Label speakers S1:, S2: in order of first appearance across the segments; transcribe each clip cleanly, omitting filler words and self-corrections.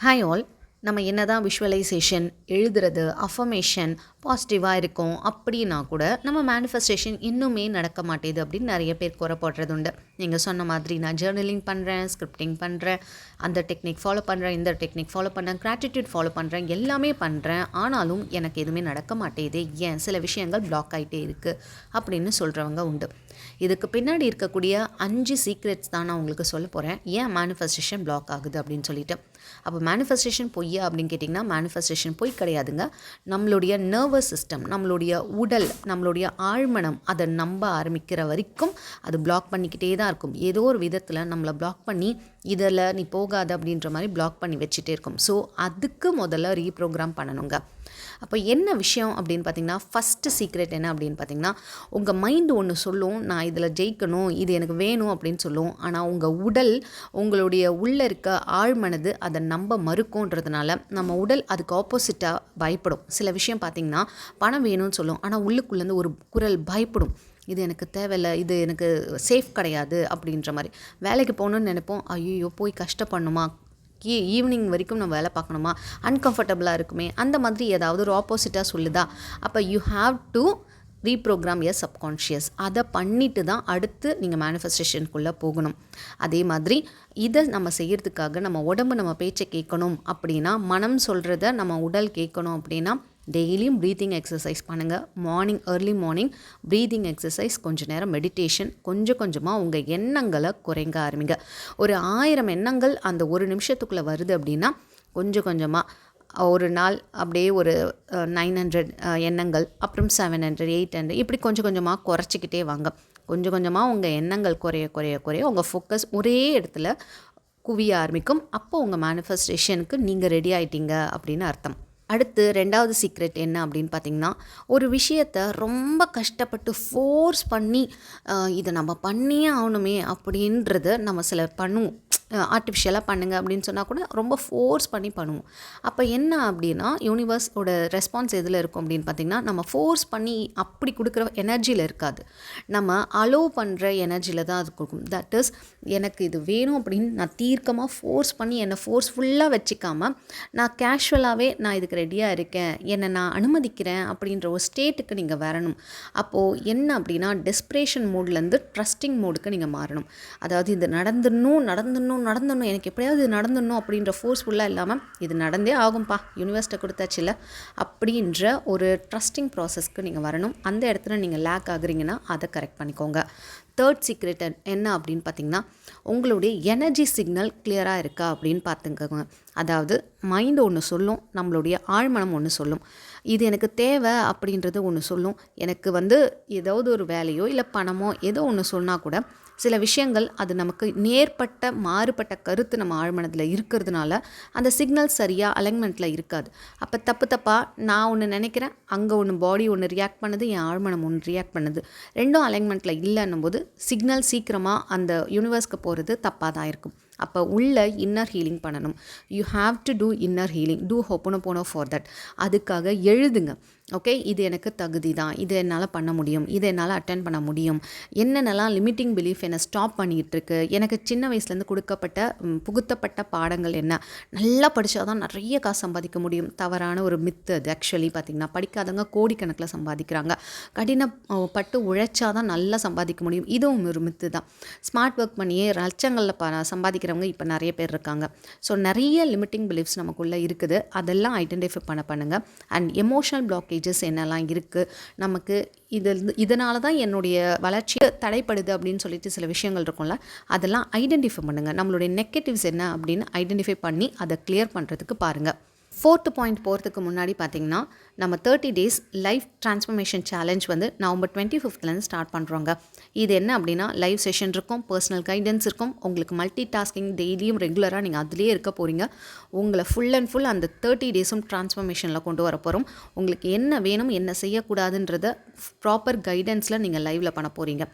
S1: Hi all. நம்ம என்னதான் visualisation எழுதுறது அஃபர்மேஷன் பாசிட்டிவாக இருக்கும் அப்படின்னா கூட நம்ம மேனிஃபெஸ்டேஷன் இன்னுமே நடக்க மாட்டேது அப்படின்னு நிறைய பேர் குறைப்படுறது உண்டு. நீங்கள் சொன்ன மாதிரி நான் ஜேர்னலிங் பண்ணுறேன், ஸ்கிரிப்டிங் பண்ணுறேன், அந்த டெக்னிக் ஃபாலோ பண்ணுறேன், இந்த டெக்னிக் ஃபாலோ பண்ணுறேன், கிராட்டிடியூட் ஃபாலோ பண்ணுறேன், எல்லாமே பண்ணுறேன். ஆனாலும் எனக்கு எதுவுமே நடக்க மாட்டேது, ஏன் சில விஷயங்கள் பிளாக் ஆகிட்டே இருக்குது அப்படின்னு சொல்கிறவங்க உண்டு. இதுக்கு பின்னாடி இருக்கக்கூடிய 5 சீக்ரெட்ஸ் தான் நான் உங்களுக்கு சொல்ல போகிறேன், ஏன் மேனிஃபெஸ்டேஷன் பிளாக் ஆகுது அப்படின்னு சொல்லிட்டு. அப்போ மேனிஃபெஸ்டேஷன் பொய்யா அப்படின்னு கேட்டிங்கன்னா, மேனிஃபெஸ்டேஷன் பொய் கிடையாதுங்க. நம்மளுடைய நர்வஸ் சிஸ்டம், நம்மளுடைய உடல், நம்மளுடைய ஆழ்மனம் அதை நம்ப ஆரம்பிக்கிற வரைக்கும் அது பிளாக் பண்ணிக்கிட்டே தான் இருக்கும். ஏதோ ஒரு விதத்தில் நம்மளை பிளாக் பண்ணி இதில் நீ போகாத அப்படின்ற மாதிரி பிளாக் பண்ணி வச்சுட்டே இருக்கும். ஸோ அதுக்கு முதல்ல ரீப்ரோக்ராம் பண்ணணுங்க. அப்போ என்ன விஷயம் அப்படின்னு பார்த்திங்கன்னா, ஃபஸ்ட்டு சீக்ரெட் என்ன அப்படின்னு பார்த்திங்கன்னா, உங்கள் மைண்டு ஒன்று சொல்லும், நான் இதில் ஜெயிக்கணும், இது எனக்கு வேணும் அப்படின்னு சொல்லும். ஆனால் உங்கள் உடல், உங்களுடைய உள்ளே இருக்க ஆழ்மனது அதை நம்ப மறுக்கும்ன்றதுனால நம்ம உடல் அதுக்கு ஆப்போசிட்டாக பயப்படும். சில விஷயம் பார்த்திங்கன்னா, பணம் வேணும்னு சொல்லும், ஆனால் உள்ளுக்குள்ளேருந்து ஒரு குரல் பயப்படும், இது எனக்கு தேவையில்லை, இது எனக்கு சேஃப் கிடையாது அப்படின்ற மாதிரி. வேலைக்கு போகணுன்னு நினைப்போம், ஐயோ போய் கஷ்டப்படணுமா, ஈவினிங் வரைக்கும் நம்ம வேலை பார்க்கணுமா, அன்கம்ஃபர்டபுளாக இருக்குமே, அந்த மாதிரி ஏதாவது ஒரு ஆப்போசிட்டாக சொல்லுதா. அப்போ you have to reprogramme your subconscious. அதை பண்ணிட்டு தான் அடுத்து நீங்கள் மேனிஃபெஸ்டேஷனுக்குள்ளே போகணும். அதே மாதிரி இதை நம்ம செய்கிறதுக்காக நம்ம உடம்பு நம்ம பேச்சை கேட்கணும் அப்படின்னா, மனம் சொல்கிறத நம்ம உடல் கேட்கணும் அப்படின்னா, டெய்லியும் ப்ரீத்திங் எக்ஸசைஸ் பண்ணுங்கள். ஏர்லி மார்னிங் ப்ரீத்திங் எக்ஸசைஸ், கொஞ்சம் நேரம் மெடிடேஷன், கொஞ்சம் கொஞ்சமாக உங்கள் எண்ணங்களை குறைங்க ஆரம்பிங்க. ஒரு 1000 எண்ணங்கள் அந்த ஒரு நிமிஷத்துக்குள்ளே வருது அப்படின்னா, கொஞ்சம் கொஞ்சமாக ஒரு நாள் அப்படியே ஒரு 900 எண்ணங்கள், அப்புறம் 700, 800, இப்படி கொஞ்சம் கொஞ்சமாக குறைச்சிக்கிட்டே வாங்க. கொஞ்சம் கொஞ்சமாக உங்கள் எண்ணங்கள் குறைய குறைய குறைய உங்கள் ஃபோக்கஸ் ஒரே இடத்துல குவிய ஆரம்பிக்கும். அப்போ உங்கள் மேனிஃபெஸ்டேஷனுக்கு நீங்கள் ரெடி ஆகிட்டீங்க அப்படின்னு அர்த்தம். அடுத்து 2வது சீக்ரெட் என்ன அப்படின்னு பார்த்திங்கன்னா, ஒரு விஷயத்தை ரொம்ப கஷ்டப்பட்டு ஃபோர்ஸ் பண்ணி இதை நம்ம பண்ணியே ஆகணுமே அப்படின்றத நம்ம சில பண்ணுவோம். ஆர்டிஃபிஷியலாக பண்ணுங்கள் அப்படின்னு சொன்னால் கூட ரொம்ப ஃபோர்ஸ் பண்ணி பண்ணுவோம். அப்போ என்ன அப்படின்னா, யூனிவர்ஸோட ரெஸ்பான்ஸ் எதில் இருக்கும் அப்படின்னு பார்த்திங்கன்னா, நம்ம ஃபோர்ஸ் பண்ணி அப்படி கொடுக்குற எனர்ஜியில் இருக்காது, நம்ம அலோவ் பண்ணுற எனர்ஜியில் தான் அது கொடுக்கும். தட் இஸ், எனக்கு இது வேணும் அப்படின்னு நான் தீர்க்கமாக ஃபோர்ஸ் பண்ணி என்னை ஃபோர்ஸ்ஃபுல்லாக வச்சுக்காமல், நான் கேஷுவலாகவே நான் இதுக்கு ரெடியாக இருக்கேன், என்னை நான் அனுமதிக்கிறேன் அப்படின்ற ஒரு ஸ்டேட்டுக்கு நீங்கள் வரணும். அப்போது என்ன அப்படின்னா, டெஸ்ப்ரேஷன் மோட்லேருந்து ட்ரஸ்டிங் மோடுக்கு நீங்கள் மாறணும். அதாவது இது நடந்துடணும், எனக்கு எப்படியாவது இது நடந்துடணும் அப்படின்ற ஃபோர்ஸ்ஃபுல்லாக இல்லாமல், இது நடந்தே ஆகும்பா, யூனிவர்ஸ்ட்டை கொடுத்தாச்சுல அப்படின்ற ஒரு ட்ரஸ்டிங் ப்ராசஸ்க்கு நீங்கள் வரணும். அந்த இடத்துல நீங்கள் லேக் ஆகுறீங்கன்னா அதை கரெக்ட் பண்ணிக்கோங்க. 3rd சீக்ரெட் என்ன அப்படின்னு பார்த்திங்கன்னா, உங்களுடைய எனர்ஜி சிக்னல் கிளியராக இருக்கா அப்படின்னு பார்த்துக்கோங்க. அதாவது மைண்டு ஒன்று சொல்லும், நம்மளுடைய ஆழ்மனம் ஒன்று சொல்லும். இது எனக்கு தேவை அப்படின்றது ஒன்று சொல்லும். எனக்கு ஏதாவது ஒரு வேலையோ இல்லை பணமோ ஏதோ ஒன்று சொன்னால் கூட, சில விஷயங்கள் அது நமக்கு மாறுபட்ட கருத்து நம்ம ஆழ்மனத்தில் இருக்கிறதுனால அந்த சிக்னல் சரியாக அலைன்மெண்ட்டில் இருக்காது. அப்போ தப்பாக நான் ஒன்று நினைக்கிறேன், அங்கே ஒன்று பாடி ஒன்று ரியாக்ட் பண்ணுது, என் ஆழ்மனம் ஒன்று ரியாக்ட் பண்ணுது, ரெண்டும் அலைன்மெண்ட்டில் இல்லைன்னும் போது சிக்னல் சீக்கிரமாக அந்த யூனிவர்ஸ்க்கு போகிறது தப்பாக தான் இருக்கும். அப்போ உள்ள இன்னர் ஹீலிங் பண்ணணும். You have to do inner healing, do hooponopono for that. அதுக்காக எழுதுங்க. ஓகே, இது எனக்கு தகுதி தான், இது என்னால் பண்ண முடியும், இது என்னால் அட்டென்ட் பண்ண முடியும், என்னென்னலாம் லிமிட்டிங் பிலீஃப் என்னை ஸ்டாப் பண்ணிகிட்டு இருக்கு, எனக்கு சின்ன வயசுலேருந்து புகுத்தப்பட்ட பாடங்கள் என்ன, நல்லா படித்தா தான் நிறைய காசு சம்பாதிக்க முடியும், தவறான ஒரு மித்து அது. ஆக்சுவலி பார்த்திங்கன்னா, படிக்காதவங்க கோடிக்கணக்கில் சம்பாதிக்கிறாங்க, கடினப்பட்டு உழைச்சா தான் நல்லா சம்பாதிக்க முடியும், இதுவும் ஒரு மித்து தான். ஸ்மார்ட் ஒர்க் பண்ணியே லட்சங்களில் சம்பாதிக்கிறவங்க இப்போ நிறைய பேர் இருக்காங்க. ஸோ நிறைய லிமிட்டிங் பிலீஃப்ஸ் நமக்குள்ளே இருக்குது, அதெல்லாம் ஐடென்டிஃபை பண்ணுங்கள். அண்ட் எமோஷனல் பிளாக்கேஜஸ் என்னெல்லாம் இருக்குது நமக்கு, இதனால தான் என்னுடைய வளர்ச்சி தடைப்படுது அப்படின்னு சொல்லிட்டு சில விஷயங்கள் இருக்கும்ல, அதெல்லாம் ஐடென்டிஃபை பண்ணுங்கள். நம்மளுடைய நெகட்டிவ்ஸ் என்ன அப்படின்னு ஐடென்டிஃபை பண்ணி அதை கிளியர் பண்ணுறதுக்கு பாருங்கள். 4th பாயிண்ட் போகிறதுக்கு முன்னாடி பார்த்திங்கன்னா, நம்ம 30 days life transformation challenge November 25th start பண்ணுறோங்க. இது என்ன அப்படின்னா, லைவ் செஷன் இருக்கும், பர்சனல் கைடன்ஸ் இருக்கும், உங்களுக்கு மல்டி டாஸ்கிங் டெய்லியும் ரெகுலராக நீங்கள் அதிலே இருக்க போகிறீங்க. உங்களை ஃபுல் அண்ட் ஃபுல் அந்த 30 days ட்ரான்ஸ்ஃபர்மேஷனில் கொண்டு வர போகிறோம். உங்களுக்கு என்ன வேணும், என்ன செய்யக்கூடாதுன்றத ப்ராப்பர் கைடன்ஸில் நீங்கள் லைவில் பண்ண போகிறீங்க.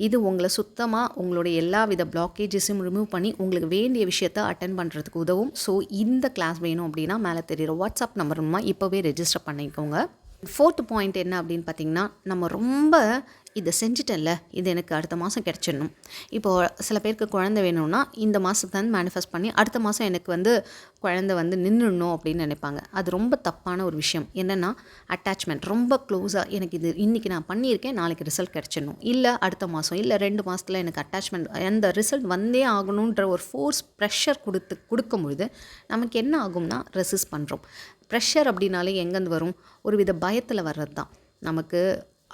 S1: இது உங்களை சுத்தமாக உங்களுடைய எல்லா வித பிளாக்கேஜஸையும் ரிமூவ் பண்ணி உங்களுக்கு வேண்டிய விஷயத்தை அட்டென்ட் பண்ணுறதுக்கு உதவும். ஸோ இந்த கிளாஸ் வேணும் அப்படின்னா மேலே தெரியுற வாட்ஸ்அப் நம்பர் இப்போவே ரெஜிஸ்டர் பண்ணிக்கோங்க. 4th பாயிண்ட் என்ன அப்படின்னு பார்த்தீங்கன்னா, நம்ம ரொம்ப இதை செஞ்சுட்டேன்ல, இது எனக்கு அடுத்த மாதம் கிடச்சிடணும். இப்போது சில பேருக்கு குழந்தை வேணும்னா இந்த மாதத்துலேருந்து மேனிஃபெஸ்ட் பண்ணி அடுத்த மாதம் எனக்கு வந்து குழந்தை வந்து நின்றுடணும் அப்படின்னு நினைப்பாங்க. அது ரொம்ப தப்பான ஒரு விஷயம். என்னென்னா அட்டாச்மெண்ட் ரொம்ப க்ளோஸாக எனக்கு இது இன்றைக்கி நான் பண்ணியிருக்கேன், நாளைக்கு ரிசல்ட் கிடச்சிடணும், இல்லை அடுத்த மாதம் இல்லை 2 மாதத்தில் எனக்கு அட்டாச்மெண்ட் அந்த ரிசல்ட் வந்தே ஆகணுன்ற ஒரு ஃபோர்ஸ் ப்ரெஷர் கொடுக்கும் பொழுது நமக்கு என்ன ஆகும்னா ரெசிஸ்ட் பண்ணுறோம். ப்ரெஷர் அப்படின்னாலே எங்கேருந்து வரும்? ஒரு வித பயத்தில் வர்றது தான். நமக்கு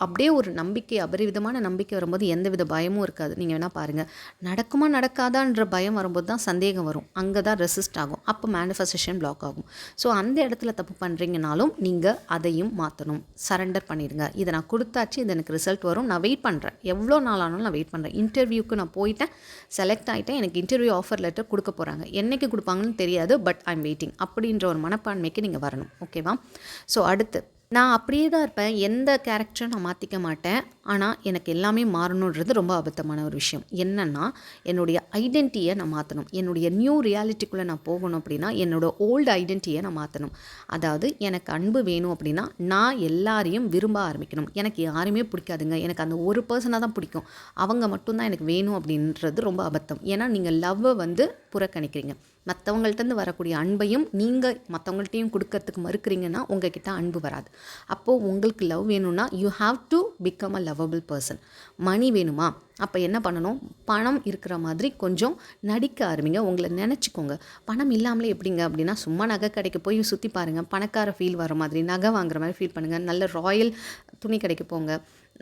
S1: அப்படியே ஒரு நம்பிக்கை, அபரிவிதமான நம்பிக்கை வரும்போது எந்த வித பயமும் இருக்காது. நீங்கள் வேணால் பாருங்கள், நடக்குமா நடக்காதான்ற பயம் வரும்போது தான் சந்தேகம் வரும். அங்கே தான் ரெசிஸ்ட் ஆகும். அப்போ மேனிஃபெஸ்டேஷன் பிளாக் ஆகும். ஸோ அந்த இடத்துல தப்பு பண்ணுறீங்கனாலும் நீங்கள் அதையும் மாற்றணும். சரண்டர் பண்ணிடுங்க. இதை நான் கொடுத்தாச்சு, இது எனக்கு ரிசல்ட் வரும், நான் வெயிட் பண்ணுறேன், எவ்வளோ நாள் ஆனாலும் நான் வெயிட் பண்ணுறேன். இன்டர்வியூக்கு நான் போயிட்டேன், செலக்ட் ஆகிட்டேன், எனக்கு இன்டர்வியூ ஆஃபர் லெட்டர் கொடுக்க போகிறாங்க, என்றைக்கு கொடுப்பாங்கன்னு தெரியாது, பட் ஐ எம் வெயிட்டிங் அப்படின்ற ஒரு மனப்பான்மைக்கு நீங்கள் வரணும். ஓகேவா? ஸோ அடுத்து நான் அப்படியே தான் இருப்பேன், எந்த கேரக்டரும் நான் மாற்றிக்க மாட்டேன், ஆனால் எனக்கு எல்லாமே மாறணுன்றது ரொம்ப அபத்தமான ஒரு விஷயம். என்னென்னா என்னுடைய ஐடென்டிட்டியை நான் மாற்றணும். என்னுடைய நியூ ரியாலிட்டிக்குள்ளே நான் போகணும் அப்படின்னா என்னோடய ஓல்டு ஐடென்டிட்டியை நான் மாற்றணும். அதாவது எனக்கு அன்பு வேணும் அப்படின்னா நான் எல்லாரையும் விரும்ப ஆரம்பிக்கணும். எனக்கு யாருமே பிடிக்காதுங்க, எனக்கு அந்த ஒரு பர்சனாக தான் பிடிக்கும், அவங்க மட்டும்தான் எனக்கு வேணும் அப்படின்றது ரொம்ப அபத்தம். ஏன்னா நீங்கள் லவ்வை வந்து புறக்கணிக்கிறீங்க. மற்றவங்கள்ட்டேருந்து வரக்கூடிய அன்பையும் நீங்கள் மற்றவங்கள்ட்டையும் கொடுக்கறதுக்கு மறுக்கிறீங்கன்னா உங்ககிட்ட அன்பு வராது. அப்போது உங்களுக்கு லவ் வேணும்னா you have to become a lovable person. Money வேணுமா? அப்போ என்ன பண்ணணும்? பணம் இருக்கிற மாதிரி கொஞ்சம் நடிக்க ஆரம்பிங்க, உங்களை நினச்சிக்கோங்க. பணம் இல்லாமலே எப்படிங்க அப்படின்னா, சும்மா நகை கடைக்கு போய் சுற்றி பாருங்கள், பணக்கார ஃபீல் வர மாதிரி, நகை வாங்குற மாதிரி ஃபீல் பண்ணுங்கள். நல்ல ராயல் துணி கடைக்கு போங்க,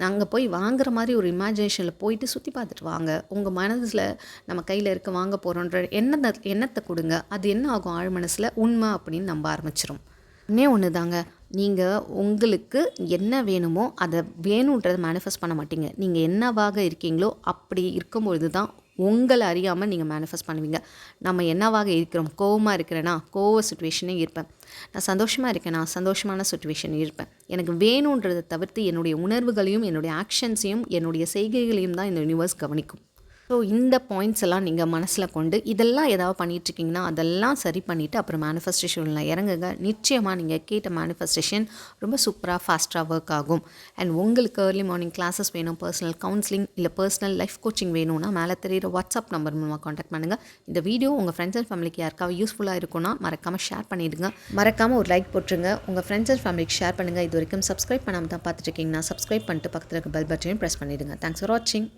S1: அங்கே போய் வாங்குற மாதிரி ஒரு இமேஜினேஷனில் போயிட்டு சுற்றி பார்த்துட்டு வாங்க. உங்கள் மனதில் நம்ம கையில் இருக்க வாங்க போகிறோன்ற எண்ணத்தை கொடுங்க. அது என்ன ஆகும்? ஆழ் மனசில் உண்மை அப்படின்னு நம்ப ஆரம்பிச்சிடும். ஒன்று தாங்க, நீங்கள் உங்களுக்கு என்ன வேணுமோ அதை வேணுன்றதை மேனிஃபெஸ்ட் பண்ண மாட்டீங்க. நீங்கள் என்னவாக இருக்கீங்களோ அப்படி இருக்கும்பொழுது தான் உங்களை அறியாமல் நீங்கள் மேனிஃபெஸ்ட் பண்ணுவீங்க. நம்ம என்னவாக இருக்கிறோம்? கோவமாக இருக்கிறேன்னா கோவ சுச்சுவேஷனே இருப்பேன், நான் சந்தோஷமாக இருக்கேன்னா சந்தோஷமான சுச்சுவேஷன் இருப்பேன். எனக்கு வேணுன்றதை தவிர்த்து என்னுடைய உணர்வுகளையும் என்னுடைய ஆக்ஷன்ஸையும் என்னுடைய செய்கைகளையும் தான் இந்த யூனிவர்ஸ் கவனிக்கும். ஸோ இந்த பாயிண்ட்ஸ் எல்லாம் நீங்கள் மனசில் கொண்டு இதெல்லாம் ஏதாவது பண்ணிகிட்ருக்கீங்கன்னா அதெல்லாம் சரி பண்ணிவிட்டு அப்புறம் மேனிஃபெஸ்டேஷனில் இறங்குங்க. நிச்சயமாக நீங்கள் கேட்ட மேனிஃபெஸ்டேஷன் ரொம்ப சூப்பராக ஃபாஸ்ட்டாக ஒர்க் ஆகும். அண்ட் உங்களுக்கு ஏர்லி மார்னிங் கிளாஸஸ் வேணும், பர்சனல் கவுன்சிலிங் இல்லை பர்சனல் லைஃப் கோச்சிங் வேணும்னா மேலே தெரியிற வாட்ஸ்அப் நம்பர் மூலமாக காண்டாக்ட் பண்ணுங்கள். இந்த வீடியோ உங்கள் ஃப்ரெண்ட்ஸ் அண்ட் ஃபேமிலிக்கு யாருக்காவது யூஸ்ஃபுல்லாக இருக்கும்னா மறக்காமல் ஷேர் பண்ணிவிடுங்க. மறக்காமல் ஒரு லைக் போட்டுருங்க. உங்கள் ஃப்ரெண்ட்ஸ் அண்ட் ஃபேமிலிக்கு ஷேர் பண்ணுங்கள். இது வரைக்கும் சப்ஸ்கிரைப் பண்ணாமல் தான் பார்த்துட்டு இருக்கீங்கன்னா சப்ஸ்கிரைப் பண்ணிட்டு பக்கத்தில் இருக்க பெல் பட்டனையும் ப்ரெஸ் பண்ணிவிடுங்க. தேங்க்ஸ் ஃபார் வாட்சிங்.